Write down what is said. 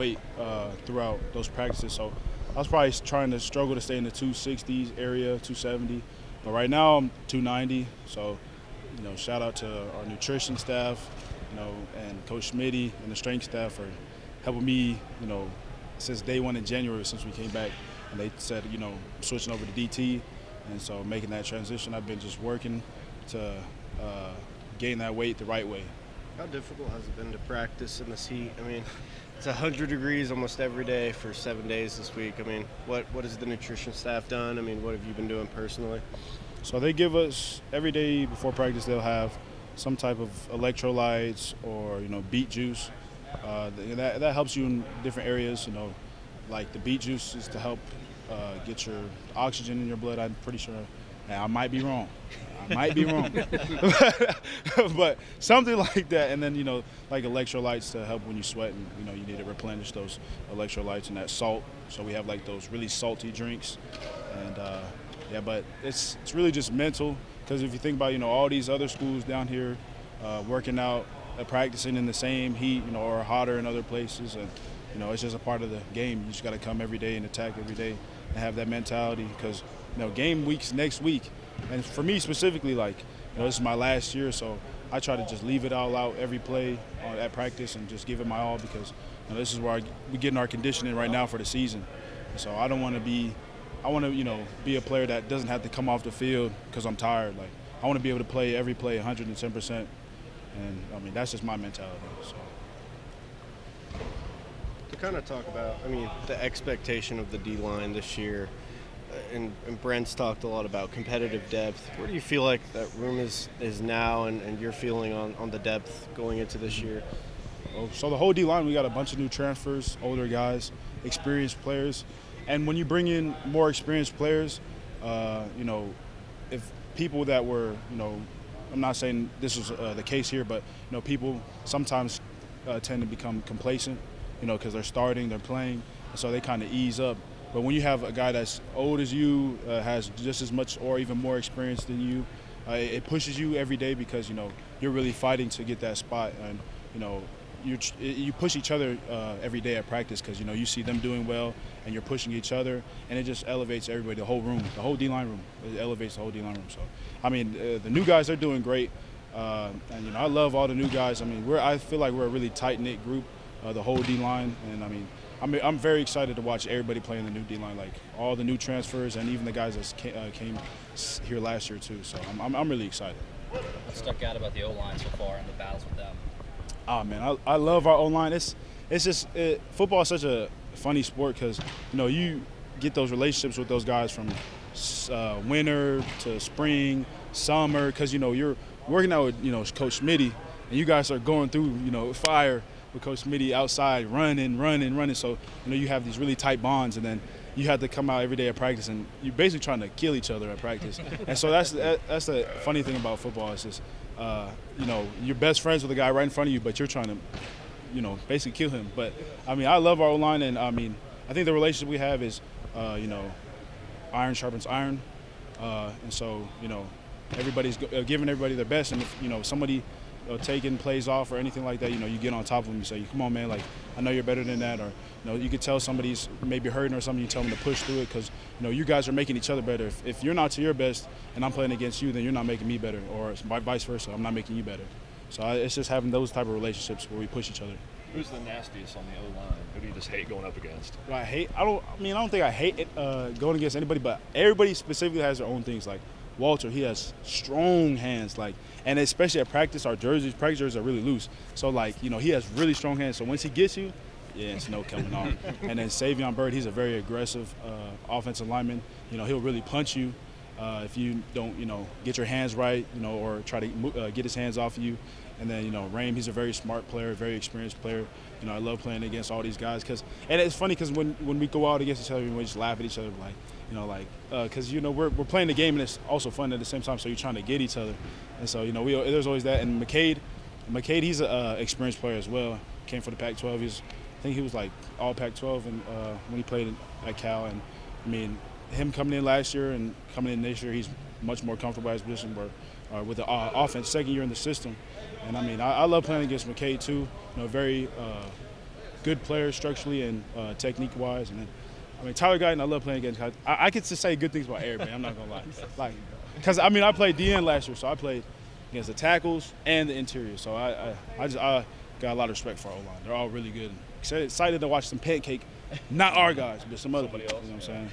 weight throughout those practices. So I was probably trying to struggle to stay in the 260s area, 270. But right now I'm 290. So, shout out to our nutrition staff, and Coach Schmitty and the strength staff for helping me, since day one in January, since we came back. And they said, switching over to DT. And so making that transition, I've been just working to gain that weight the right way. How difficult has it been to practice in this heat? I mean, it's 100 degrees almost every day for 7 days this week. I mean, what has the nutrition staff done? I mean, what have you been doing personally? So they give us, every day before practice, they'll have some type of electrolytes or, beet juice. That helps you in different areas, like the beet juice is to help get your oxygen in your blood, I'm pretty sure. Now, I might be wrong. But something like that. And then, like electrolytes to help when you sweat and, you need to replenish those electrolytes and that salt. So we have like those really salty drinks. And but it's really just mental, because if you think about, all these other schools down here working out, practicing in the same heat, or hotter in other places. And, it's just a part of the game. You just got to come every day and attack every day and have that mentality, because, game week's next week. And for me specifically, this is my last year, so I try to just leave it all out every play at practice and just give it my all, because this is where we're getting our conditioning right now for the season. So I want to be a player that doesn't have to come off the field because I'm tired. I want to be able to play every play 110%. And, that's just my mentality. So. To kind of talk about, the expectation of the D-line this year, and Brent's talked a lot about competitive depth. Where do you feel like that room is now, and your feeling on the depth going into this year? So the whole D-line, we got a bunch of new transfers, older guys, experienced players. And when you bring in more experienced players, if people that were, I'm not saying this was the case here, but, people sometimes tend to become complacent, because they're starting, they're playing, and so they kind of ease up. But when you have a guy that's old as you, has just as much or even more experience than you, it pushes you every day, because, you're really fighting to get that spot. And, you push each other every day at practice, because, you see them doing well and you're pushing each other, and it just elevates everybody, the whole room, the whole D-line room. It elevates the whole D-line room. So, the new guys, they're doing great. And, I love all the new guys. I feel like we're a really tight-knit group, the whole D-line. And, I'm very excited to watch everybody play in the new D-line, like all the new transfers and even the guys that came here last year too. So I'm really excited. What stuck out about the O-line so far in the battles with them? Oh man, I love our O-line. It's just football is such a funny sport, because you get those relationships with those guys from winter to spring, summer, because you're working out with Coach Schmitty, and you guys are going through fire with Coach Schmitty outside, running. So, you have these really tight bonds, and then you have to come out every day at practice, and you're basically trying to kill each other at practice. And so that's the funny thing about football. It's just, you're best friends with a guy right in front of you, but you're trying to, basically kill him. But, I love our O-line, and, I think the relationship we have is, iron sharpens iron. And so, everybody's giving everybody their best, and if, somebody taking plays off or anything like that, you get on top of them. You say, come on, man, I know you're better than that. Or, you could tell somebody's maybe hurting or something, you tell them to push through it, because, you guys are making each other better. If you're not to your best and I'm playing against you, then you're not making me better, or vice versa, I'm not making you better. So it's just having those type of relationships where we push each other. Who's the nastiest on the O-line? Who do you just hate going up against? I don't think I hate it, going against anybody, but everybody specifically has their own things. Like Walter, he has strong hands, and especially at practice, our practice jerseys are really loose. So, he has really strong hands. So once he gets you, it's no coming off. And then Savion Byrd, he's a very aggressive offensive lineman. He'll really punch you if you don't, get your hands right, or try to get his hands off of you. And then, Raym, he's a very smart player, very experienced player. I love playing against all these guys. And it's funny, because when we go out against each other, we just laugh at each other, because, we're playing the game, and it's also fun at the same time, so you're trying to get each other. And so, there's always that. And McCade, he's an experienced player as well. Came from the Pac-12. I think he was all Pac-12 and when he played at Cal. And, him coming in last year and coming in this year, he's much more comfortable at his position with the offense, second year in the system. And, I love playing against McCade too. Very good players structurally and technique-wise. And then, I mean, Tyler Guyton, I love playing against. I could just say good things about everybody. I'm not gonna lie. Like, because I mean, I played DN last year, so I played against the tackles and the interior. So I got a lot of respect for our O-line. They're all really good. Excited to watch some pancake, not our guys, but some other people. You know what I'm saying?